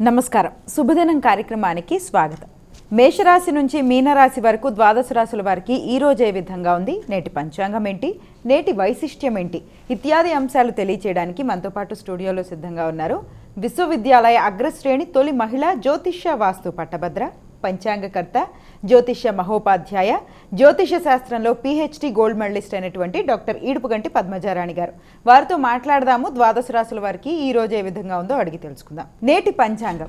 నమస్కారం. శుభదినం కార్యక్రమానికి స్వాగతం. మేషరాశి నుంచి మీనరాశి వరకు ద్వాదశ రాశుల వారికి ఈ రోజు ఏ విధంగా ఉంది, నేటి పంచాంగం ఏంటి, నేటి వైశిష్ట్యం ఏంటి ఇత్యాది అంశాలు తెలియచేయడానికి మనతో పాటు స్టూడియోలో సిద్ధంగా ఉన్నారు విశ్వవిద్యాలయ అగ్రశ్రేణి తొలి మహిళా జ్యోతిష్య వాస్తు పట్టభద్ర, పంచాంగకర్త, జ్యోతిష్య మహోపాధ్యాయ, జ్యోతిష శాస్త్రంలో పిహెచ్డి గోల్డ్ మెడలిస్ట్ అయినటువంటి డాక్టర్ ఈడుపుగంటి పద్మజారాణి గారు. వారితో మాట్లాడదాము. ద్వాదశ రాశుల వారికి ఈ రోజు ఏ విధంగా ఉందో అడిగి తెలుసుకుందాం. నేటి పంచాంగం.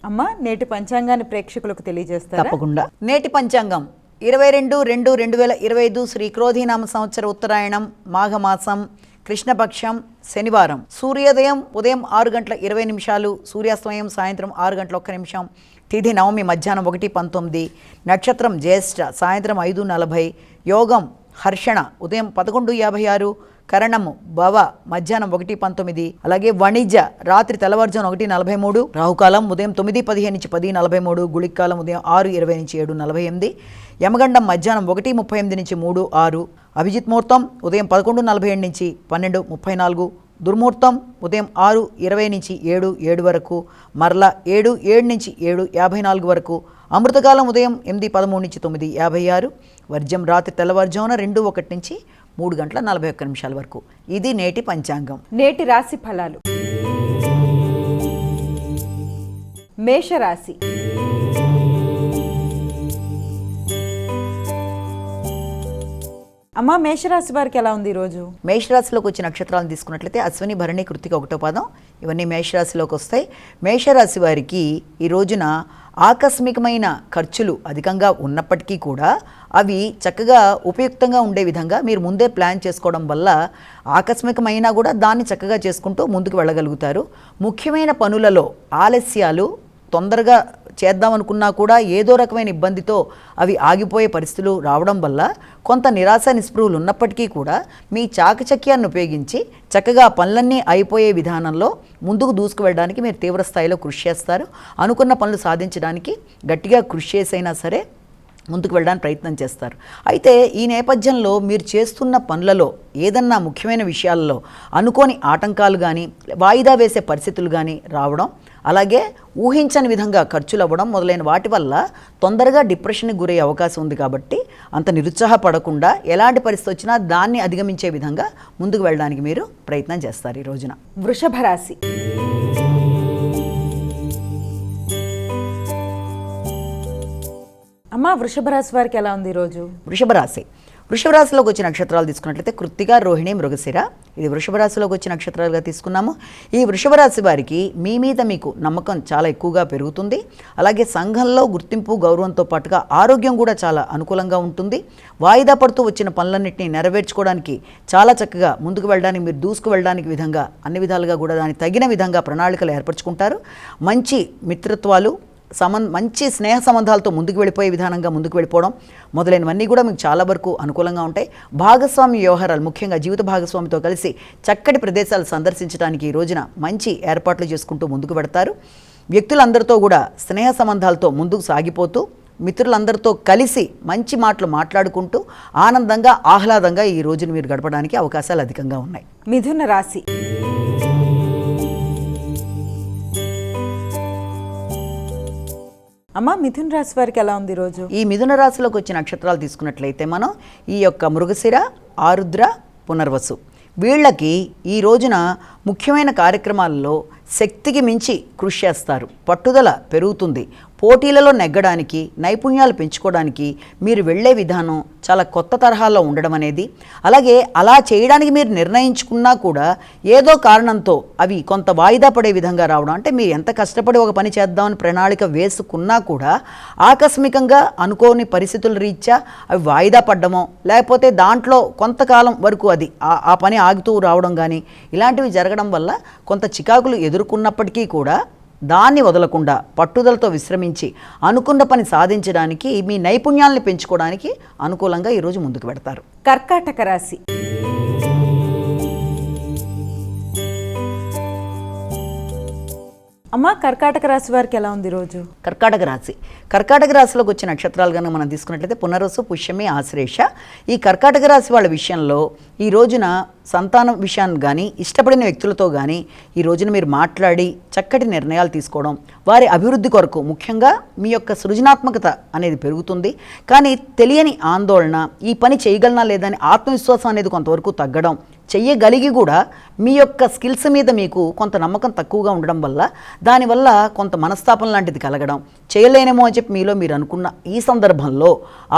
అమ్మా, నేటి పంచాంగాన్ని ప్రేక్షకులకు తెలియజేస్తారు? తప్పకుండా. నేటి పంచాంగం 22/2/2025 శ్రీ క్రోధీనామ సంవత్సర ఉత్తరాయణం, మాఘమాసం, కృష్ణపక్షం, శనివారం. సూర్యోదయం ఉదయం 6:20, సూర్యాస్తమయం సాయంత్రం 6:01, తిథి నవమి మధ్యాహ్నం 1:19, నక్షత్రం జ్యేష్ఠ సాయంత్రం 5:40, యోగం హర్షణ ఉదయం 11:56, కరణము భవ మధ్యాహ్నం 1:19, అలాగే వాణిజ్య రాత్రి తెల్లవారుజామున 1:43, రాహుకాలం ఉదయం 9:15 నుంచి 10:43, గుళికాలం ఉదయం 6:20 నుంచి 7:48, యమగండం మధ్యాహ్నం 1:38 నుంచి 3:06, అభిజిత్ ముహూర్తం ఉదయం 11:47 నుంచి 12:34, దుర్ముహూర్తం ఉదయం 6:20 నుంచి 7:07 వరకు, మరలా 7:07 నుంచి 7:54 వరకు, అమృతకాలం ఉదయం 8:13 నుంచి 9:56, వర్జ్యం రాత్రి తెల్లవారుజామున 2:01 నుంచి 3:41 వరకు. ఇది నేటి పంచాంగం. నేటి రాశి ఫలాలు. మేషరాశి. అమ్మ, మేషరాశి వారికి ఎలా ఉంది ఈరోజు? మేషరాశిలోకి వచ్చే నక్షత్రాలను తీసుకున్నట్లయితే అశ్విని, భరణి, కృత్తిక 1వ పాదం ఇవన్నీ మేషరాశిలోకి వస్తాయి. మేషరాశి వారికి ఈ రోజున ఆకస్మికమైన ఖర్చులు అధికంగా ఉన్నప్పటికీ కూడా అవి చక్కగా ఉపయుక్తంగా ఉండే విధంగా మీరు ముందే ప్లాన్ చేసుకోవడం వల్ల ఆకస్మికమైనా కూడా దాన్ని చక్కగా చేసుకుంటూ ముందుకు వెళ్ళగలుగుతారు. ముఖ్యమైన పనులలో ఆలస్యాలు, తొందరగా చేద్దామనుకున్నా కూడా ఏదో రకమైన ఇబ్బందితో అవి ఆగిపోయే పరిస్థితులు రావడం వల్ల కొంత నిరాశ నిస్పృహలు ఉన్నప్పటికీ కూడా మీ చాకచక్యాన్ని ఉపయోగించి చక్కగా పనులన్నీ అయిపోయే విధానంలో ముందుకు దూసుకు వెళ్ళడానికి మీరు తీవ్ర స్థాయిలో కృషి చేస్తారు. అనుకున్న పనులు సాధించడానికి గట్టిగా కృషి చేసైనా సరే ముందుకు వెళ్ళడానికి ప్రయత్నం చేస్తారు. అయితే ఈ నేపథ్యంలో మీరు చేస్తున్న పనులలో ఏదన్నా ముఖ్యమైన విషయాల్లో అనుకోని ఆటంకాలు కానీ, వాయిదా వేసే పరిస్థితులు కానీ రావడం, అలాగే ఊహించని విధంగా ఖర్చులు అవ్వడం మొదలైన వాటి వల్ల తొందరగా డిప్రెషన్కి గురయ్యే అవకాశం ఉంది. కాబట్టి అంత నిరుత్సాహపడకుండా ఎలాంటి పరిస్థితి వచ్చినా దాన్ని అధిగమించే విధంగా ముందుకు వెళ్ళడానికి మీరు ప్రయత్నం చేస్తారు ఈ రోజున. వృషభ రాశి. అమ్మ, వృషభ రాశి వారికి ఎలా ఉంది ఈరోజు? వృషభ రాశిలోకి వచ్చే నక్షత్రాలు తీసుకున్నట్లయితే కృత్తిక, రోహిణి, మృగశిర ఇది వృషభ రాశిలోకి వచ్చే నక్షత్రాలుగా తీసుకున్నాము. ఈ వృషభ రాశి వారికి మీ మీద మీకు నమ్మకం చాలా ఎక్కువగా పెరుగుతుంది. అలాగే సంఘంలో గుర్తింపు, గౌరవంతో పాటుగా ఆరోగ్యం కూడా చాలా అనుకూలంగా ఉంటుంది. వాయిదా పడుతూ వచ్చిన పనులన్నింటినీ నెరవేర్చుకోవడానికి చాలా చక్కగా ముందుకు వెళ్ళడానికి, మీరు దూసుకు వెళ్ళడానికి విధంగా అన్ని విధాలుగా కూడా దానికి తగిన విధంగా ప్రణాళికలు ఏర్పరచుకుంటారు. మంచి మిత్రత్వాలు, మంచి స్నేహ సంబంధాలతో ముందుకు వెళ్ళిపోయే విధానంగా ముందుకు వెళ్ళిపోవడం మొదలైనవన్నీ కూడా మీకు చాలా వరకు అనుకూలంగా ఉంటాయి. భాగస్వామి వ్యవహారాలు, ముఖ్యంగా జీవిత భాగస్వామితో కలిసి చక్కటి ప్రదేశాలు సందర్శించడానికి ఈ రోజున మంచి ఏర్పాట్లు చేసుకుంటూ ముందుకు పెడతారు. వ్యక్తులందరితో కూడా స్నేహ సంబంధాలతో ముందుకు సాగిపోతూ మిత్రులందరితో కలిసి మంచి మాటలు మాట్లాడుకుంటూ ఆనందంగా, ఆహ్లాదంగా ఈ రోజును మీరు గడపడానికి అవకాశాలు అధికంగా ఉన్నాయి. మిథున రాశి. అమ్మ, మిథున రాశి వారికి ఎలా ఉంది ఈరోజు? ఈ మిథున రాశిలోకి వచ్చే నక్షత్రాలు తీసుకున్నట్లయితే మనం ఈ యొక్క మృగశిర, ఆరుద్ర, పునర్వసు వీళ్ళకి ఈ రోజున ముఖ్యమైన కార్యక్రమాల్లో శక్తికి మించి కృషి చేస్తారు. పట్టుదల పెరుగుతుంది. పోటీలలో నెగ్గడానికి, నైపుణ్యాలు పెంచుకోవడానికి మీరు వెళ్ళే విధానం చాలా కొత్త తరహాలో ఉండడం అనేది, అలాగే అలా చేయడానికి మీరు నిర్ణయించుకున్నా కూడా ఏదో కారణంతో అవి కొంత వాయిదా పడే విధంగా రావడం, అంటే మీరు ఎంత కష్టపడి ఒక పని చేద్దామని ప్రణాళిక వేసుకున్నా కూడా ఆకస్మికంగా అనుకోని పరిస్థితుల రీత్యా అవి వాయిదా పడ్డమో, లేకపోతే దాంట్లో కొంతకాలం వరకు అది ఆ పని ఆగుతూ రావడం కానీ ఇలాంటివి జరగడం వల్ల కొంత చికాకులు ఎదుర్కొన్నప్పటికీ కూడా దాన్ని వదలకుండా పట్టుదలతో విశ్రమించి అనుకున్న పని సాధించడానికి, మీ నైపుణ్యాలను పెంచుకోవడానికి అనుకూలంగా ఈరోజు ముందుకు పెడతారు. కర్కాటక రాశి. అమ్మ కర్కాటక రాశి వారికి ఎలా ఉంది రోజు? కర్కాటక రాశిలోకి వచ్చే నక్షత్రాలు కనుక మనం తీసుకున్నట్లయితే పునర్వసు, పుష్యమి, ఆశ్లేష. ఈ కర్కాటక రాశి వాళ్ళ విషయంలో ఈ రోజున సంతానం విషయాన్ని కానీ ఇష్టపడిన వ్యక్తులతో కానీ ఈ రోజున మీరు మాట్లాడి చక్కటి నిర్ణయాలు తీసుకోవడం, వారి అభివృద్ధి కొరకు ముఖ్యంగా మీ యొక్క సృజనాత్మకత అనేది పెరుగుతుంది. కానీ తెలియని ఆందోళన, ఈ పని చేయగలనా లేదా అని ఆత్మవిశ్వాసం అనేది కొంతవరకు తగ్గడం, చెయ్యగలిగి కూడా మీ యొక్క స్కిల్స్ మీద మీకు కొంత నమ్మకం తక్కువగా ఉండడం వల్ల దానివల్ల కొంత మనస్తాపం లాంటిది కలగడం, చేయలేనేమో అని చెప్పి మీలో మీరు అనుకున్న ఈ సందర్భంలో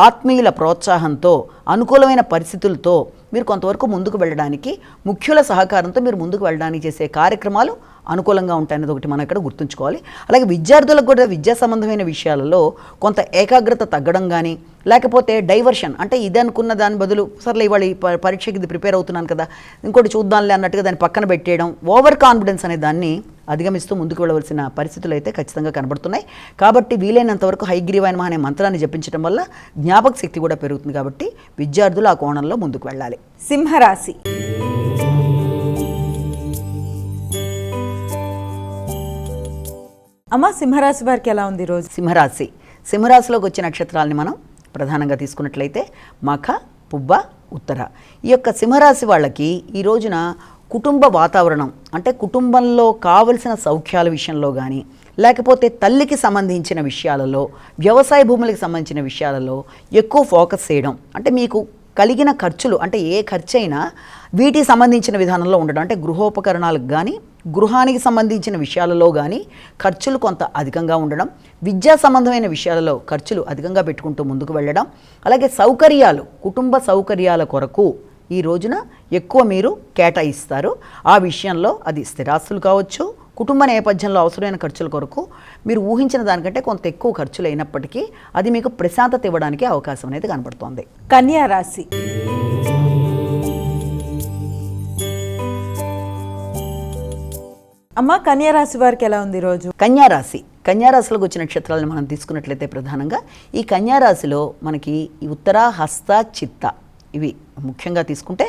ఆత్మీయుల ప్రోత్సాహంతో, అనుకూలమైన పరిస్థితులతో మీరు కొంతవరకు ముందుకు వెళ్ళడానికి, ముఖ్యుల సహకారంతో మీరు ముందుకు వెళ్ళడానికి చేసే కార్యక్రమాలు అనుకూలంగా ఉంటాయనేది ఒకటి మనం ఇక్కడ గుర్తుంచుకోవాలి. అలాగే విద్యార్థులకు కూడా విద్యా సంబంధమైన విషయాలలో కొంత ఏకాగ్రత తగ్గడం కానీ, లేకపోతే డైవర్షన్, అంటే ఇది అనుకున్న దాని బదులు సర్లే ఇవాళ ఈ పరీక్షకి ఇది ప్రిపేర్ అవుతున్నాను కదా, ఇంకోటి చూద్దాంలే అన్నట్టుగా దాన్ని పక్కన పెట్టేయడం, ఓవర్ కాన్ఫిడెన్స్ అనే దాన్ని అధిగమిస్తూ ముందుకు వెళ్ళవలసిన పరిస్థితులు అయితే ఖచ్చితంగా కనబడుతున్నాయి. కాబట్టి వీలైనంత వరకు హైగ్రీవాయ నమః అనే మంత్రాన్ని జపించడం వల్ల జ్ఞాపక శక్తి కూడా పెరుగుతుంది. కాబట్టి విద్యార్థులు ఆ కోణంలో ముందుకు వెళ్ళాలి. సింహరాశి. అమ్మ సింహరాశి వారికి ఎలా ఉంది రోజు? సింహరాశిలోకి వచ్చే నక్షత్రాలని మనం ప్రధానంగా తీసుకున్నట్లయితే మఖ, పుబ్బ, ఉత్తర. ఈ యొక్క సింహరాశి వాళ్ళకి ఈ రోజున కుటుంబ వాతావరణం, అంటే కుటుంబంలో కావలసిన సౌఖ్యాల విషయంలో కానీ, లేకపోతే తల్లికి సంబంధించిన విషయాలలో, వ్యవసాయ భూములకు సంబంధించిన విషయాలలో ఎక్కువ ఫోకస్ చేయడం, అంటే మీకు కలిగిన ఖర్చులు, అంటే ఏ ఖర్చు అయినా వీటికి సంబంధించిన విధానంలో ఉండడం, అంటే గృహోపకరణాలకు కానీ, గృహానికి సంబంధించిన విషయాలలో కానీ ఖర్చులు కొంత అధికంగా ఉండడం, విద్యా సంబంధమైన విషయాలలో ఖర్చులు అధికంగా పెట్టుకుంటూ ముందుకు వెళ్ళడం, అలాగే సౌకర్యాలు, కుటుంబ సౌకర్యాల కొరకు ఈ రోజున ఎక్కువ మీరు కేటాయిస్తారు. ఆ విషయంలో అది స్థిరాస్తులు కావచ్చు, కుటుంబ నేపథ్యంలో అవసరమైన ఖర్చుల కొరకు మీరు ఊహించిన దానికంటే కొంత ఎక్కువ ఖర్చులు అయినప్పటికీ అది మీకు ప్రశాంతత ఇవ్వడానికి అవకాశం అనేది కనబడుతోంది. కన్యా రాశి. అమ్మ కన్యా రాశి వారికి ఎలా ఉంది రోజు? కన్యారాశిలోకి వచ్చిన నక్షత్రాలను మనం తీసుకున్నట్లయితే ప్రధానంగా ఈ కన్యారాశిలో మనకి ఈ ఉత్తర, హస్త, చిత్త ఇవి ముఖ్యంగా తీసుకుంటే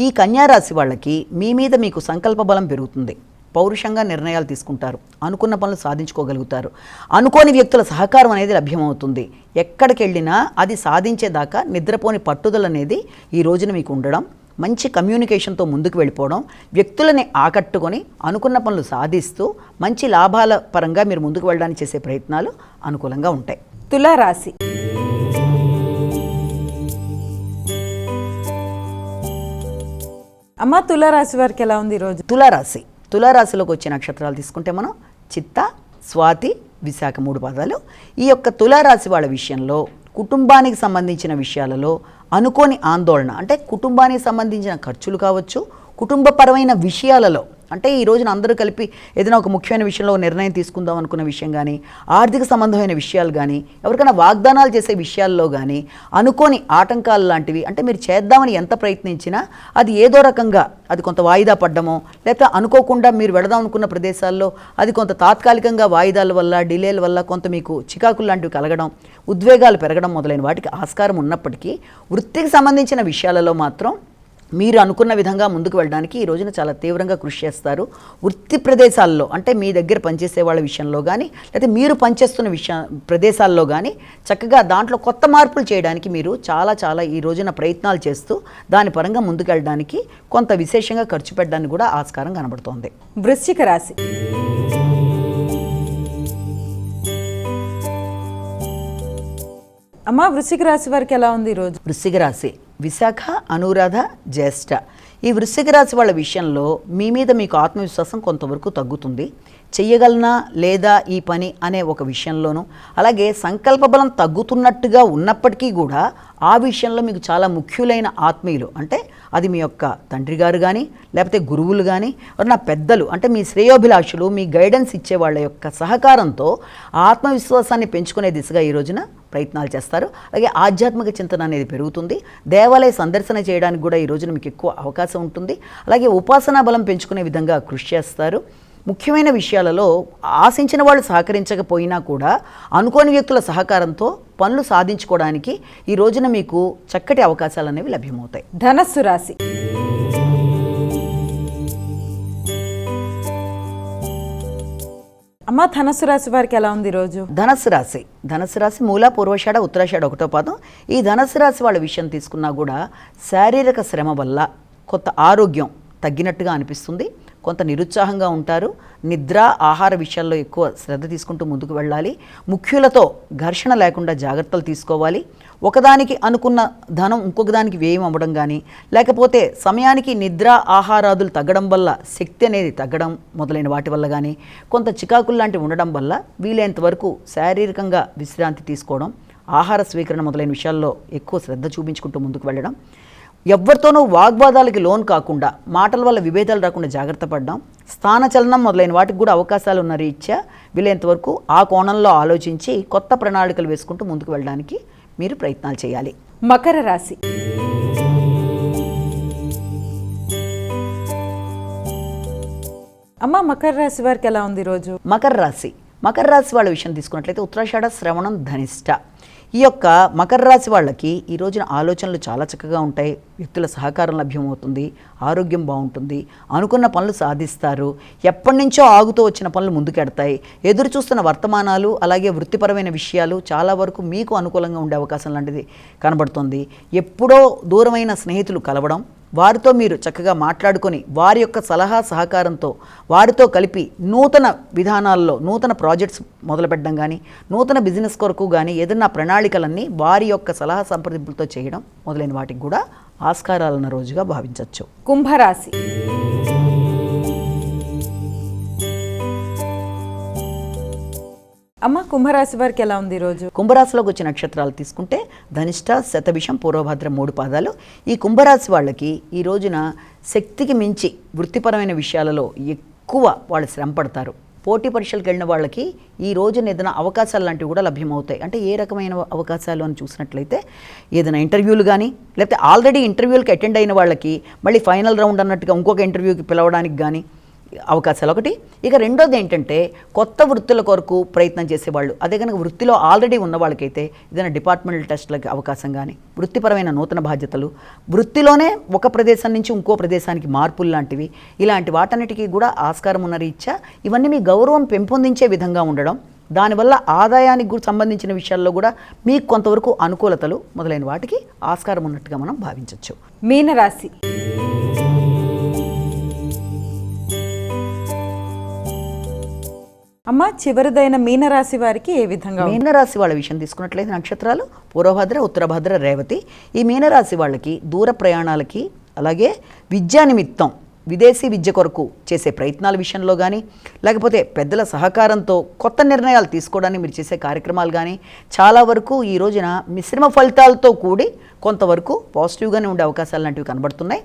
ఈ కన్యారాశి వాళ్ళకి మీ మీద మీకు సంకల్ప బలం పెరుగుతుంది. పౌరుషంగా నిర్ణయాలు తీసుకుంటారు, అనుకున్న పనులు సాధించుకోగలుగుతారు, అనుకోని వ్యక్తుల సహకారం అనేది లభ్యమవుతుంది. ఎక్కడికి వెళ్ళినా అది సాధించేదాకా నిద్రపోని పట్టుదల అనేది ఈ రోజున మీకు ఉండడం, మంచి కమ్యూనికేషన్తో ముందుకు వెళ్ళిపోవడం, వ్యక్తులని ఆకట్టుకొని అనుకున్న పనులు సాధిస్తూ మంచి లాభాల పరంగా మీరు ముందుకు వెళ్ళడానికి చేసే ప్రయత్నాలు అనుకూలంగా ఉంటాయి. తులారాశి. అమ్మ తులారాశి వారికి ఎలా ఉంది రోజు? తులారాశిలోకి వచ్చే నక్షత్రాలు తీసుకుంటే మనం చిత్త, స్వాతి, విశాఖ 3 పాదాలు. ఈ యొక్క తులారాశి వాళ్ళ విషయంలో కుటుంబానికి సంబంధించిన విషయాలలో అనుకోని ఆందోళన, అంటే కుటుంబానికి సంబంధించిన ఖర్చులు కావచ్చు, కుటుంబపరమైన విషయాలలో, అంటే ఈ రోజున అందరూ కలిపి ఏదైనా ఒక ముఖ్యమైన విషయంలో నిర్ణయం తీసుకుందాం అనుకున్న విషయం కానీ, ఆర్థిక సంబంధమైన విషయాలు కానీ, ఎవరికైనా వాగ్దానాలు చేసే విషయాల్లో కానీ అనుకోని ఆటంకాలు లాంటివి, అంటే మీరు చేద్దామని ఎంత ప్రయత్నించినా అది ఏదో రకంగా అది కొంత వాయిదా పడ్డమో, లేకపోతే అనుకోకుండా మీరు వెళదాం అనుకున్న ప్రదేశాల్లో అది కొంత తాత్కాలికంగా వాయిదాల వల్ల, డిలేల వల్ల కొంత మీకు చికాకులు లాంటివి కలగడం, ఉద్వేగాలు పెరగడం మొదలైన వాటికి ఆస్కారం ఉన్నప్పటికీ వృత్తికి సంబంధించిన విషయాలలో మాత్రం మీరు అనుకున్న విధంగా ముందుకు వెళ్ళడానికి ఈ రోజున చాలా తీవ్రంగా కృషి చేస్తారు. వృత్తి ప్రదేశాల్లో, అంటే మీ దగ్గర పనిచేసే వాళ్ళ విషయంలో కానీ, లేకపోతే మీరు పనిచేస్తున్న ప్రదేశాల్లో కానీ చక్కగా దాంట్లో కొత్త మార్పులు చేయడానికి మీరు చాలా ఈ రోజున ప్రయత్నాలు చేస్తూ దాని పరంగా ముందుకు వెళ్ళడానికి కొంత విశేషంగా ఖర్చు పెట్టడానికి కూడా ఆస్కారం కనబడుతోంది. వృశ్చిక రాశి. అమ్మ వృశ్చిక రాశి వారికి ఎలా ఉంది ఈరోజు? వృశ్చిక రాశి విశాఖ, అనురాధ, జ్యేష్ఠ. ఈ వృశ్చిక రాశి వాళ్ళ విషయంలో మీ మీద మీకు ఆత్మవిశ్వాసం కొంతవరకు తగ్గుతుంది. చెయ్యగలనా లేదా ఈ పని అనే ఒక విషయంలోనూ, అలాగే సంకల్ప బలం తగ్గుతున్నట్టుగా ఉన్నప్పటికీ కూడా ఆ విషయంలో మీకు చాలా ముఖ్యులైన ఆత్మీయులు, అంటే అది మీ యొక్క తండ్రి గారు కానీ, లేకపోతే గురువులు కానీ, ఎవరన్నా పెద్దలు, అంటే మీ శ్రేయోభిలాషులు, మీ గైడెన్స్ ఇచ్చే వాళ్ళ యొక్క సహకారంతో ఆత్మవిశ్వాసాన్ని పెంచుకునే దిశగా ఈ రోజున ప్రయత్నాలు చేస్తారు. అలాగే ఆధ్యాత్మిక చింతన అనేది పెరుగుతుంది. దేవాలయ సందర్శన చేయడానికి కూడా ఈ రోజున మీకు ఎక్కువ అవకాశం ఉంటుంది. అలాగే ఉపాసనా బలం పెంచుకునే విధంగా కృషి చేస్తారు. ముఖ్యమైన విషయాలలో ఆశించిన వాళ్ళు సహకరించకపోయినా కూడా అనుకోని వ్యక్తుల సహకారంతో పనులు సాధించుకోవడానికి ఈ రోజున మీకు చక్కటి అవకాశాలు అనేవి లభ్యమవుతాయి. ధనస్సు రాశి. అమ్మ ధనస్సు రాశి వారికి ఎలా ఉంది ఈరోజు? ధనస్సు రాశి మూల, పూర్వషాఢ, ఉత్తరాషాఢ ఒకటో పాదం. ఈ ధనస్సు రాశి వాళ్ళ విషయం తీసుకున్నా కూడా శారీరక శ్రమ వల్ల కొంత ఆరోగ్యం తగ్గినట్టుగా అనిపిస్తుంది. కొంత నిరుత్సాహంగా ఉంటారు. నిద్ర, ఆహార విషయాల్లో ఎక్కువ శ్రద్ధ తీసుకుంటూ ముందుకు వెళ్ళాలి. ముఖ్యులతో ఘర్షణ లేకుండా జాగ్రత్తలు తీసుకోవాలి. ఒకదానికి అనుకున్న ధనం ఇంకొక దానికి వ్యయం అవ్వడం కానీ, లేకపోతే సమయానికి నిద్ర, ఆహారాదులు తగ్గడం వల్ల శక్తి అనేది తగ్గడం మొదలైన వాటి వల్ల కానీ, కొంత చికాకులు లాంటివి ఉండడం వల్ల వీలైనంత వరకు శారీరకంగా విశ్రాంతి తీసుకోవడం, ఆహార స్వీకరణ మొదలైన విషయాల్లో ఎక్కువ శ్రద్ధ చూపించుకుంటూ ముందుకు వెళ్ళడం, ఎవరితోనూ వాగ్వాదాలకి లోన్ కాకుండా, మాటల వల్ల విభేదాలు రాకుండా జాగ్రత్త పడడం, స్థానచలనం మొదలైన వాటికి కూడా అవకాశాలు ఉన్న రీత్యా వీలైనంత వరకు ఆ కోణంలో ఆలోచించి కొత్త ప్రణాళికలు వేసుకుంటూ ముందుకు వెళ్ళడానికి మీరు ప్రయత్నాలు చేయాలి. మకర రాశి. అమ్మ మకర రాశి వారికి ఎలా ఉంది ఈరోజు? మకర రాశి వాళ్ళ విషయం తీసుకున్నట్లయితే ఉత్తరాషాఢ, శ్రవణం, ధనిష్ట ఈ యొక్క మకర రాశి వాళ్ళకి ఈ రోజున ఆలోచనలు చాలా చక్కగా ఉంటాయి. వ్యక్తుల సహకారం లభ్యమవుతుంది. ఆరోగ్యం బాగుంటుంది. అనుకున్న పనులు సాధిస్తారు. ఎప్పటి నుంచో ఆగుతూ వచ్చిన పనులు ముందుకెడతాయి. ఎదురు చూస్తున్న వర్తమానాలు అలాగే వృత్తిపరమైన విషయాలు చాలా వరకు మీకు అనుకూలంగా ఉండే అవకాశం లాంటిది కనబడుతుంది. ఎప్పుడో దూరమైన స్నేహితులు కలవడం, వారితో మీరు చక్కగా మాట్లాడుకొని వారి యొక్క సలహా సహకారంతో వారితో కలిపి నూతన విధానాల్లో నూతన ప్రాజెక్ట్స్ మొదలుపెట్టడం కానీ, నూతన బిజినెస్ కొరకు కానీ ఏదైనా ప్రణాళికలన్నీ వారి యొక్క సలహా సంప్రదింపులతో చేయడం మొదలైన వాటికి కూడా ఆస్కారాలన్న రోజుగా భావించవచ్చు. కుంభరాశి. అమ్మ కుంభరాశి వారికి ఎలా ఉంది ఈరోజు? కుంభరాశిలోకి వచ్చే నక్షత్రాలు తీసుకుంటే ధనిష్ట, శతభిషం, పూర్వభద్ర 3 పాదాలు. ఈ కుంభరాశి వాళ్ళకి ఈ రోజున శక్తికి మించి వృత్తిపరమైన విషయాలలో ఎక్కువ వాళ్ళు శ్రమ పడతారు. పోటీ పరీక్షలకు వెళ్ళిన వాళ్ళకి ఈ రోజున ఏదైనా అవకాశాలు లాంటివి కూడా లభ్యమవుతాయి. అంటే ఏ రకమైన అవకాశాలు అని చూసినట్లయితే ఏదైనా ఇంటర్వ్యూలు కానీ, లేకపోతే ఆల్రెడీ ఇంటర్వ్యూలకు అటెండ్ అయిన వాళ్ళకి మళ్ళీ ఫైనల్ రౌండ్ అన్నట్టుగా ఇంకొక ఇంటర్వ్యూకి పిలవడానికి కానీ అవకాశాలు ఒకటి. ఇక రెండోది ఏంటంటే కొత్త వృత్తుల కొరకు ప్రయత్నం చేసేవాళ్ళు, అదే కనుక వృత్తిలో ఆల్రెడీ ఉన్న వాళ్ళకైతే ఏదైనా డిపార్ట్మెంటల్ టెస్ట్లకి అవకాశం కానీ, వృత్తిపరమైన నూతన బాధ్యతలు, వృత్తిలోనే ఒక ప్రదేశం నుంచి ఇంకో ప్రదేశానికి మార్పులు లాంటివి, ఇలాంటి వాటన్నిటికీ కూడా ఆస్కారం ఉన్న రీత్యా ఇవన్నీ మీ గౌరవం పెంపొందించే విధంగా ఉండడం, దానివల్ల ఆదాయానికి సంబంధించిన విషయాల్లో కూడా మీకు కొంతవరకు అనుకూలతలు మొదలైన వాటికి ఆస్కారం ఉన్నట్టుగా మనం భావించవచ్చు. మీనరాశి. అమ్మ చివరిదైన మీనరాశి వారికి ఏ విధంగా? మీనరాశి వాళ్ళ విషయం తీసుకున్నట్లయితే నక్షత్రాలు పూర్వభద్ర, ఉత్తరభద్ర, రేవతి. ఈ మీనరాశి వాళ్ళకి దూర ప్రయాణాలకి అలాగే విద్యా నిమిత్తం విదేశీ విద్య కొరకు చేసే ప్రయత్నాల విషయంలో కానీ, లేకపోతే పెద్దల సహకారంతో కొత్త నిర్ణయాలు తీసుకోవడానికి మీరు చేసే కార్యక్రమాలు కానీ చాలా వరకు ఈ రోజున మిశ్రమ ఫలితాలతో కూడి కొంతవరకు పాజిటివ్గానే ఉండే అవకాశాలు లాంటివి కనబడుతున్నాయి.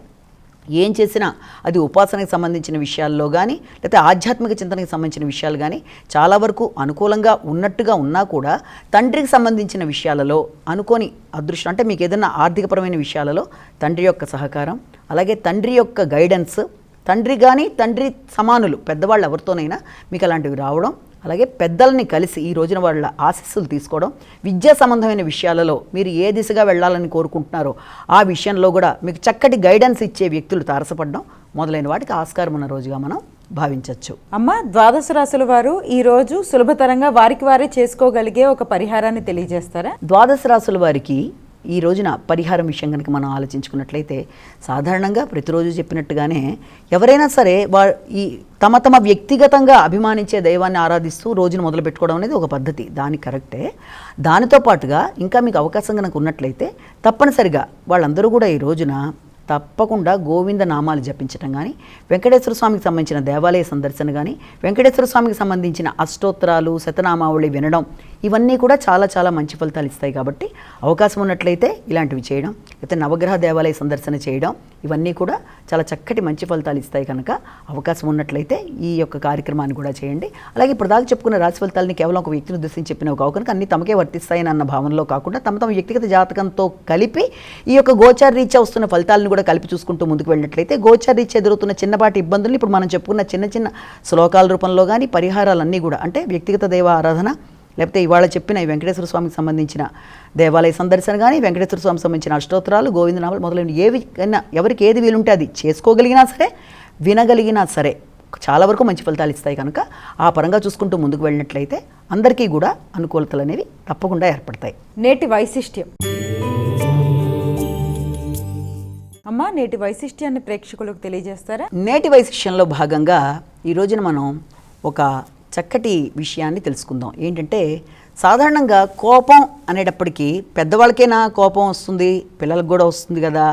ఏం చేసినా అది ఉపాసనకు సంబంధించిన విషయాల్లో కానీ, లేకపోతే ఆధ్యాత్మిక చింతనకు సంబంధించిన విషయాలు కానీ చాలా వరకు అనుకూలంగా ఉన్నట్టుగా ఉన్నా కూడా తండ్రికి సంబంధించిన విషయాలలో అనుకోని అదృష్టం, అంటే మీకు ఏదైనా ఆర్థికపరమైన విషయాలలో తండ్రి యొక్క సహకారం, అలాగే తండ్రి యొక్క గైడెన్స్, తండ్రి కానీ తండ్రి సమానులు పెద్దవాళ్ళు ఎవరితోనైనా మీకు అలాంటివి రావడం, అలాగే పెద్దల్ని కలిసి ఈ రోజున వాళ్ళ ఆశీస్సులు తీసుకోవడం, విద్యా సంబంధమైన విషయాలలో మీరు ఏ దిశగా వెళ్ళాలని కోరుకుంటున్నారో ఆ విషయంలో కూడా మీకు చక్కటి గైడెన్స్ ఇచ్చే వ్యక్తులు తారసపడడం మొదలైన వాటికి ఆస్కారం ఉన్న రోజుగా మనం భావించవచ్చు. అమ్మ ద్వాదశ రాశుల వారు ఈ రోజు సులభతరంగా వారికి వారే చేసుకోగలిగే ఒక పరిహారాన్ని తెలియజేస్తారా? ద్వాదశ రాశుల వారికి ఈ రోజున పరిహారం విషయం కనుక మనం ఆలోచించుకున్నట్లయితే సాధారణంగా ప్రతిరోజు చెప్పినట్టుగానే ఎవరైనా సరే ఈ తమ వ్యక్తిగతంగా అభిమానించే దైవాన్ని ఆరాధిస్తూ రోజును మొదలు పెట్టుకోవడం అనేది ఒక పద్ధతి, దాని కరెక్టే. దానితో పాటుగా ఇంకా మీకు అవకాశం కనుక ఉన్నట్లయితే తప్పనిసరిగా వాళ్ళందరూ కూడా ఈ రోజున తప్పకుండా గోవింద నామాలు జపించడం కానీ, వెంకటేశ్వర స్వామికి సంబంధించిన దేవాలయ సందర్శన కానీ, వెంకటేశ్వర స్వామికి సంబంధించిన అష్టోత్తరాలు, శతనామావళి వినడం, ఇవన్నీ కూడా చాలా చాలా మంచి ఫలితాలు ఇస్తాయి. కాబట్టి అవకాశం ఉన్నట్లయితే ఇలాంటివి చేయడం, అయితే నవగ్రహ దేవాలయ సందర్శన చేయడం, ఇవన్నీ కూడా చాలా చక్కటి మంచి ఫలితాలు ఇస్తాయి. కనుక అవకాశం ఉన్నట్లయితే ఈ యొక్క కార్యక్రమాన్ని కూడా చేయండి. అలాగే ఇప్పుడు దాకా చెప్పుకున్న రాశి ఫలితాలని కేవలం ఒక వ్యక్తిని ఉద్దేశించి చెప్పినవి కావు కనుక అన్ని తమకే వర్తిస్తాయని అన్న భావనలో కాకుండా తమ వ్యక్తిగత జాతకంతో కలిపి ఈ యొక్క గోచార రీత్యా వస్తున్న ఫలితాలను కూడా కలిపి చూసుకుంటూ ముందుకు వెళ్ళినట్లయితే గోచార రీత్యా ఎదురవుతున్న చిన్నపాటి ఇబ్బందులు ఇప్పుడు మనం చెప్పుకున్న చిన్న చిన్న శ్లోకాల రూపంలో కానీ పరిహారాలన్నీ కూడా, అంటే వ్యక్తిగత దైవ ఆరాధన, లేకపోతే ఇవాళ చెప్పిన ఈ వెంకటేశ్వర స్వామికి సంబంధించిన దేవాలయ సందర్శన కానీ, వెంకటేశ్వర స్వామికి సంబంధించిన అష్టోత్తరాలు, గోవిందనామాలు మొదలైన ఎవరికి ఏది వీలుంటే అది చేసుకోగలిగినా సరే, వినగలిగినా సరే చాలా వరకు మంచి ఫలితాలు ఇస్తాయి. కనుక ఆ పరంగా చూసుకుంటూ ముందుకు వెళ్ళినట్లయితే అందరికీ కూడా అనుకూలతలు అనేవి తప్పకుండా ఏర్పడతాయి. నేటి వైశిష్ట్యం అమ్మా, నేటి వైశిష్ట్యాన్ని ప్రేక్షకులకు తెలియజేస్తారా? నేటి వైశిష్ట్యంలో భాగంగా ఈ రోజున మనం ఒక చక్కటి విషయాన్ని తెలుసుకుందాం. ఏంటంటే సాధారణంగా కోపం అనేటప్పటికీ పెద్దవాళ్ళకేనా కోపం వస్తుంది, పిల్లలకు కూడా వస్తుంది కదా.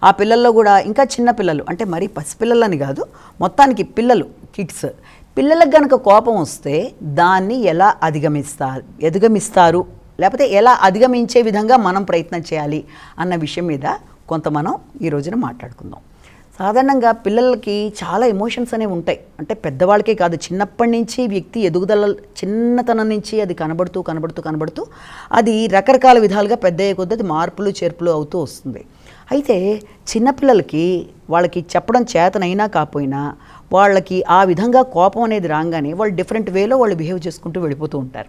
ఆ పిల్లల్లో కూడా ఇంకా చిన్న పిల్లలు అంటే మరీ పసిపిల్లలని కాదు, మొత్తానికి పిల్లలు, కిడ్స్, పిల్లలకు కనుక కోపం వస్తే దాన్ని ఎలా అధిగమిస్తారు లేకపోతే ఎలా అధిగమించే విధంగా మనం ప్రయత్నం చేయాలి అన్న విషయం మీద కొంత మనం ఈ రోజున మాట్లాడుకుందాం. సాధారణంగా పిల్లలకి చాలా ఎమోషన్స్ అనేవి ఉంటాయి. అంటే పెద్దవాళ్ళకే కాదు, చిన్నప్పటి నుంచి వ్యక్తి ఎదుగుదల చిన్నతనం నుంచి అది కనబడుతూ అది రకరకాల విధాలుగా పెద్ద అయ్యే కొద్దీ అది మార్పులు చేర్పులు అవుతూ వస్తుంది. అయితే చిన్నపిల్లలకి వాళ్ళకి చెప్పడం చేతనైనా కాకపోయినా వాళ్ళకి ఆ విధంగా కోపం అనేది రాగానే వాళ్ళు డిఫరెంట్ వేలో వాళ్ళు బిహేవ్ చేసుకుంటూ వెళ్ళిపోతూ ఉంటారు.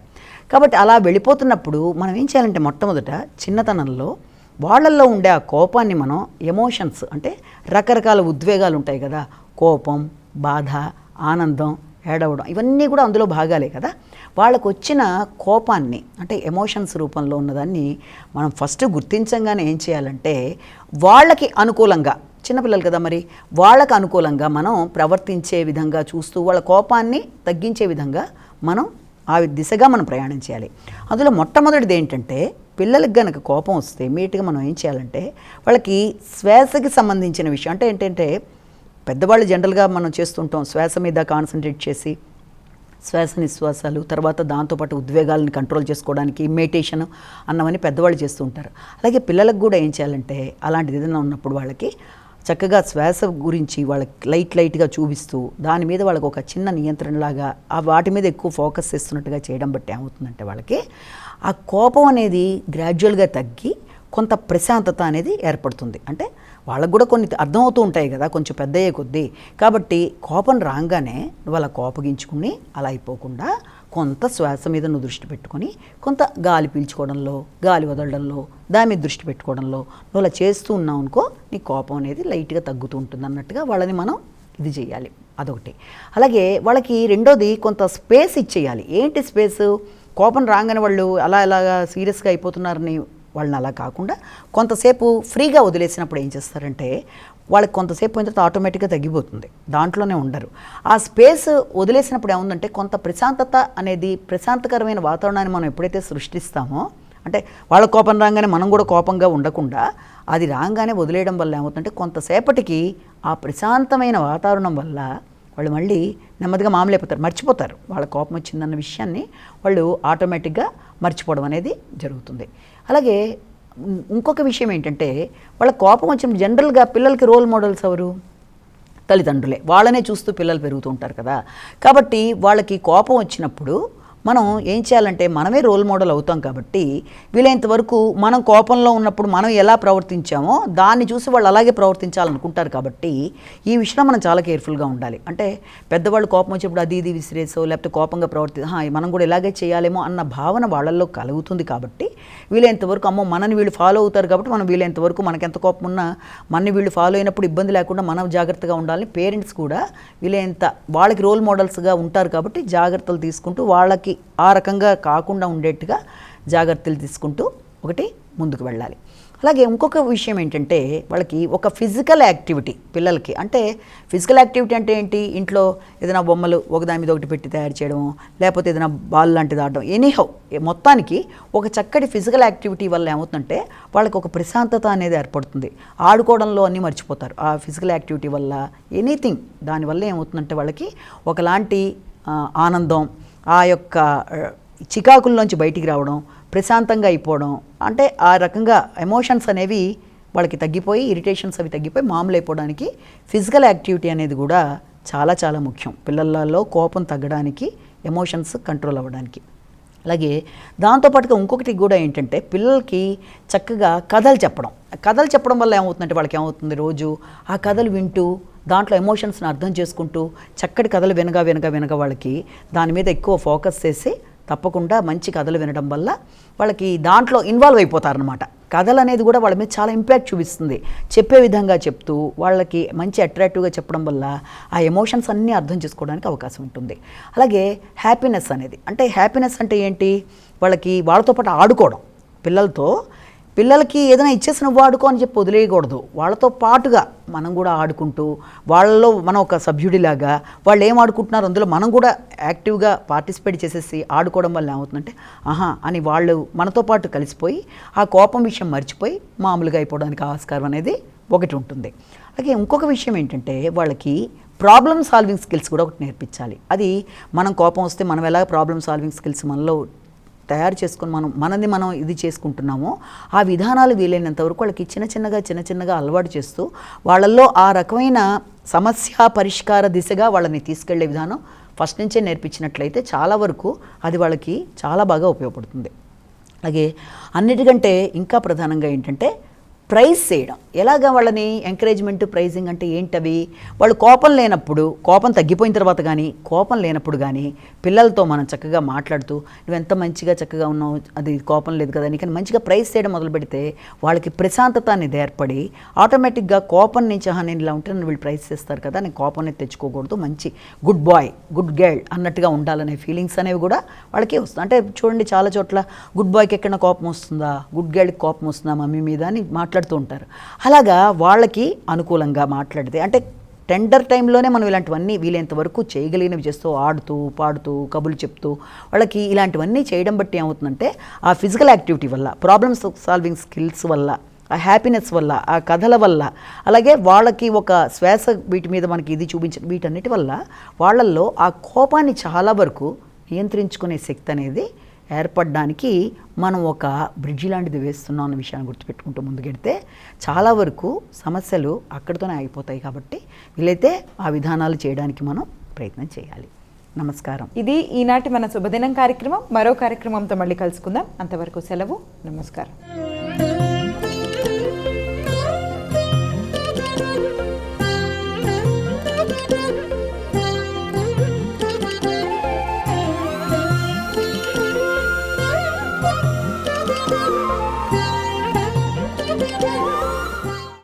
కాబట్టి అలా వెళ్ళిపోతున్నప్పుడు మనం ఏం చేయాలంటే మొట్టమొదట చిన్నతనంలో వాళ్ళల్లో ఉండే ఆ కోపాన్ని మనం ఎమోషన్స్ అంటే రకరకాల ఉద్వేగాలు ఉంటాయి కదా, కోపం, బాధ, ఆనందం, ఏడవడం, ఇవన్నీ కూడా అందులో భాగాలే కదా. వాళ్ళకు వచ్చిన కోపాన్ని అంటే ఎమోషన్స్ రూపంలో ఉన్నదాన్ని మనం ఫస్ట్ గుర్తించంగానే ఏం చేయాలంటే వాళ్ళకి అనుకూలంగా, చిన్నపిల్లలు కదా మరి, వాళ్ళకు అనుకూలంగా మనం ప్రవర్తించే విధంగా చూస్తూ వాళ్ళ కోపాన్ని తగ్గించే విధంగా మనం ఆ దిశగా మనం ప్రయాణం చేయాలి. అందులో మొట్టమొదటిది ఏంటంటే పిల్లలకు కనుక కోపం వస్తే ఇమీడియట్గా మనం ఏం చేయాలంటే వాళ్ళకి శ్వాసకి సంబంధించిన విషయం అంటే ఏంటంటే పెద్దవాళ్ళు జనరల్గా మనం చేస్తుంటాం, శ్వాస మీద కాన్సన్ట్రేట్ చేసి శ్వాస నిశ్వాసాలు, తర్వాత దాంతోపాటు ఉద్వేగాలను కంట్రోల్ చేసుకోవడానికి మెడిటేషన్ అన్నవన్నీ పెద్దవాళ్ళు చేస్తూ ఉంటారు. అలాగే పిల్లలకు కూడా ఏం చేయాలంటే అలాంటిది ఏదైనా ఉన్నప్పుడు వాళ్ళకి చక్కగా శ్వాస గురించి వాళ్ళకి లైట్గా చూపిస్తూ దాని మీద వాళ్ళకి ఒక చిన్న నియంత్రణలాగా ఆ వాటి మీద ఎక్కువ ఫోకస్ చేస్తున్నట్టుగా చేయడం బట్టి ఏమవుతుందంటే వాళ్ళకి ఆ కోపం అనేది గ్రాడ్యువల్గా తగ్గి కొంత ప్రశాంతత అనేది ఏర్పడుతుంది. అంటే వాళ్ళకు కూడా కొన్ని అర్థమవుతూ ఉంటాయి కదా కొంచెం పెద్ద అయ్యే కొద్దీ. కాబట్టి కోపం రాగానే వాళ్ళ కోపగించుకుని అలా అయిపోకుండా కొంత శ్వాస మీద నువ్వు దృష్టి పెట్టుకొని కొంత గాలి పీల్చుకోవడంలో, గాలి వదలడంలో, దాని మీద దృష్టి పెట్టుకోవడంలో నువ్వు అలా చేస్తూ ఉన్నావు అనుకో నీ కోపం అనేది లైట్గా తగ్గుతూ ఉంటుంది అన్నట్టుగా వాళ్ళని మనం ఇది చేయాలి. అదొకటి. అలాగే వాళ్ళకి రెండోది కొంత స్పేస్ ఇచ్చేయాలి. ఏంటి స్పేసు? కోపం రాగానే వాళ్ళు అలాగా సీరియస్గా అయిపోతున్నారని వాళ్ళని అలా కాకుండా కొంతసేపు ఫ్రీగా వదిలేసినప్పుడు ఏం చేస్తారంటే వాళ్ళకి కొంతసేపు పోయిన తర్వాత ఆటోమేటిక్గా తగ్గిపోతుంది, దాంట్లోనే ఉండరు. ఆ స్పేస్ వదిలేసినప్పుడు ఏముందంటే కొంత ప్రశాంతత అనేది, ప్రశాంతకరమైన వాతావరణాన్ని మనం ఎప్పుడైతే సృష్టిస్తామో అంటే వాళ్ళ కోపం రాగానే మనం కూడా కోపంగా ఉండకుండా అది రాగానే వదిలేయడం వల్ల ఏమవుతుందంటే కొంతసేపటికి ఆ ప్రశాంతమైన వాతావరణం వల్ల వాళ్ళు మళ్ళీ నెమ్మదిగా మామూలైపోతారు, మర్చిపోతారు వాళ్ళ కోపం వచ్చిందన్న విషయాన్ని వాళ్ళు ఆటోమేటిక్గా మర్చిపోవడం అనేది జరుగుతుంది. అలాగే ఇంకొక విషయం ఏంటంటే వాళ్ళ కోపం వచ్చిన జనరల్గా పిల్లలకి రోల్ మోడల్స్ ఎవరు? తల్లిదండ్రులే. వాళ్ళనే చూస్తూ పిల్లలు పెరుగుతూ ఉంటారు కదా. కాబట్టి వాళ్ళకి కోపం వచ్చినప్పుడు మనం ఏం చేయాలంటే మనమే రోల్ మోడల్ అవుతాం. కాబట్టి వీలైనంత వరకు మనం కోపంలో ఉన్నప్పుడు మనం ఎలా ప్రవర్తించామో దాన్ని చూసి వాళ్ళు అలాగే ప్రవర్తించాలనుకుంటారు. కాబట్టి ఈ విషయంలో మనం చాలా కేర్ఫుల్గా ఉండాలి. అంటే పెద్దవాళ్ళు కోపం వచ్చినప్పుడు అది ఇది విసిరేసో లేకపోతే కోపంగా మనం కూడా ఇలాగే చేయాలేమో అన్న భావన వాళ్ళల్లో కలుగుతుంది. కాబట్టి వీలైనంత వరకు అమ్మో మనని వీళ్ళు ఫాలో అవుతారు కాబట్టి మనం వీలైనంత వరకు మనకెంత కోపం ఉన్నా మనని వీళ్ళు ఫాలో అయినప్పుడు ఇబ్బంది లేకుండా మనం జాగ్రత్తగా ఉండాలని పేరెంట్స్ కూడా వీలైనంత వాళ్ళకి రోల్ మోడల్స్గా ఉంటారు. కాబట్టి జాగ్రత్తలు తీసుకుంటూ వాళ్ళకి ఆ రకంగా కాకుండా ఉండేట్టుగా జాగ్రత్తలు తీసుకుంటూ ఒకటి ముందుకు వెళ్ళాలి. అలాగే ఇంకొక విషయం ఏంటంటే వాళ్ళకి ఒక ఫిజికల్ యాక్టివిటీ పిల్లలకి, అంటే ఫిజికల్ యాక్టివిటీ అంటే ఏంటి? ఇంట్లో ఏదైనా బొమ్మలు ఒకదాని మీద ఒకటి పెట్టి తయారు చేయడం, లేకపోతే ఏదైనా బాల్ లాంటిది ఆడడం, ఎనీహౌ మొత్తానికి ఒక చక్కటి ఫిజికల్ యాక్టివిటీ వల్ల ఏమవుతుందంటే వాళ్ళకి ఒక ప్రశాంతత అనేది ఏర్పడుతుంది. ఆడుకోవడంలో అన్నీ మర్చిపోతారు ఆ ఫిజికల్ యాక్టివిటీ వల్ల. ఎనీథింగ్ దానివల్ల ఏమవుతుందంటే వాళ్ళకి ఒకలాంటి ఆనందం, ఆ యొక్క చికాకుల్లోంచి బయటికి రావడం, ప్రశాంతంగా అయిపోవడం, అంటే ఆ రకంగా ఎమోషన్స్ అనేవి వాళ్ళకి తగ్గిపోయి ఇరిటేషన్స్ అవి తగ్గిపోయి మామూలు అయిపోవడానికి ఫిజికల్ యాక్టివిటీ అనేది కూడా చాలా చాలా ముఖ్యం పిల్లలలో కోపం తగ్గడానికి, ఎమోషన్స్ కంట్రోల్ అవ్వడానికి. అలాగే దాంతోపాటుగా ఇంకొకటి కూడా ఏంటంటే పిల్లలకి చక్కగా కథలు చెప్పడం వల్ల ఏమవుతుందంటే వాళ్ళకి ఏమవుతుంది, రోజు ఆ కథలు వింటూ దాంట్లో ఎమోషన్స్ని అర్థం చేసుకుంటూ చక్కటి కథలు వినగా వాళ్ళకి దాని మీద ఎక్కువ ఫోకస్ చేసి తప్పకుండా మంచి కథలు వినడం వల్ల వాళ్ళకి దాంట్లో ఇన్వాల్వ్ అయిపోతారనమాట. కథలు అనేది కూడా వాళ్ళ మీద చాలా ఇంపాక్ట్ చూపిస్తుంది. చెప్పే విధంగా చెప్తూ వాళ్ళకి మంచి అట్రాక్టివ్గా చెప్పడం వల్ల ఆ ఎమోషన్స్ అన్నీ అర్థం చేసుకోవడానికి అవకాశం ఉంటుంది. అలాగే హ్యాపీనెస్ అనేది, అంటే హ్యాపీనెస్ అంటే ఏంటి, వాళ్ళతో పాటు ఆడుకోవడం. పిల్లలకి ఏదైనా ఇచ్చేసి నువ్వు ఆడుకో అని చెప్పి వదిలేయకూడదు. వాళ్ళతో పాటుగా మనం కూడా ఆడుకుంటూ, వాళ్ళలో మనం ఒక సభ్యుడిలాగా వాళ్ళు ఏం ఆడుకుంటున్నారో అందులో మనం కూడా యాక్టివ్గా పార్టిసిపేట్ చేసేసి ఆడుకోవడం వల్ల ఏమవుతుందంటే ఆహా అని వాళ్ళు మనతో పాటు కలిసిపోయి ఆ కోపం విషయం మర్చిపోయి మామూలుగా అయిపోవడానికి ఆస్కారం అనేది ఒకటి ఉంటుంది. అలాగే ఇంకొక విషయం ఏంటంటే వాళ్ళకి ప్రాబ్లమ్ సాల్వింగ్ స్కిల్స్ కూడా ఒకటి నేర్పించాలి. అది మనం కోపం వస్తే మనం ఎలా ప్రాబ్లమ్ సాల్వింగ్ స్కిల్స్ మనలో తయారు చేసుకొని మనది మనం ఇది చేసుకుంటున్నామో ఆ విధానాలు వీలైనంత వరకు వాళ్ళకి చిన్న చిన్నగా అలవాటు చేస్తూ వాళ్ళల్లో ఆ రకమైన సమస్య పరిష్కార దిశగా వాళ్ళని తీసుకెళ్లే విధానం ఫస్ట్ నుంచే నేర్పించినట్లయితే చాలా వరకు అది వాళ్ళకి చాలా బాగా ఉపయోగపడుతుంది. అలాగే అన్నిటికంటే ఇంకా ప్రధానంగా ఏంటంటే ప్రైజ్ చేయడం. ఎలాగా వాళ్ళని ఎంకరేజ్మెంట్, ప్రైజింగ్ అంటే ఏంటవి, వాళ్ళు కోపం లేనప్పుడు, కోపం తగ్గిపోయిన తర్వాత కానీ కోపం లేనప్పుడు కానీ పిల్లలతో మనం చక్కగా మాట్లాడుతూ నువ్వు ఎంత మంచిగా చక్కగా ఉన్నావు, అది కోపం లేదు కదా నీకని మంచిగా ప్రైజ్ చేయడం మొదలు పెడితే వాళ్ళకి ప్రశాంతత అనేది ఏర్పడి ఆటోమేటిక్గా కోపం నుంచి నేను ఇలా ఉంటే వీళ్ళు ప్రైజ్ చేస్తారు కదా, నేను కోపం అనేది తెచ్చుకోకూడదు, మంచి గుడ్ బాయ్ గుడ్ గర్ల్ అన్నట్టుగా ఉండాలనే ఫీలింగ్స్ అనేవి కూడా వాళ్ళకి వస్తుంది. అంటే చూడండి చాలా చోట్ల గుడ్ బాయ్కి ఎక్కడైనా కోపం వస్తుందా, గుడ్ గర్ల్కి కోపం వస్తుందా మమ్మీ మీద అని మాట్లాడుతూ ఉంటారు. అలాగా వాళ్ళకి అనుకూలంగా మాట్లాడితే, అంటే టెండర్ టైంలోనే మనం ఇలాంటివన్నీ వీలైనంత వరకు చేయగలిగినవి చేస్తూ ఆడుతూ పాడుతూ కబుర్లు చెప్తూ వాళ్ళకి ఇలాంటివన్నీ చేయడం బట్టి ఏమవుతుందంటే ఆ ఫిజికల్ యాక్టివిటీ వల్ల, ప్రాబ్లమ్స్ సాల్వింగ్ స్కిల్స్ వల్ల, ఆ హ్యాపీనెస్ వల్ల, ఆ కథల వల్ల, అలాగే వాళ్ళకి ఒక శ్వాస వీటి మీద మనకి ఇది చూపించడం, వీటన్నిటి వల్ల వాళ్ళల్లో ఆ కోపాన్ని చాలా వరకు నియంత్రించుకునే శక్తి అనేది ఏర్పడడానికి మనం ఒక బ్రిడ్జి లాంటిది వేస్తున్నాం అన్న విషయాన్ని గుర్తుపెట్టుకుంటూ ముందుకెడితే చాలా వరకు సమస్యలు అక్కడితోనే ఆగిపోతాయి. కాబట్టి వీలైతే ఆ విధానాలు చేయడానికి మనం ప్రయత్నం చేయాలి. నమస్కారం. ఇది ఈనాటి మన శుభదినం కార్యక్రమం. మరో కార్యక్రమంతో మళ్ళీ కలుసుకుందాం. అంతవరకు సెలవు. నమస్కారం.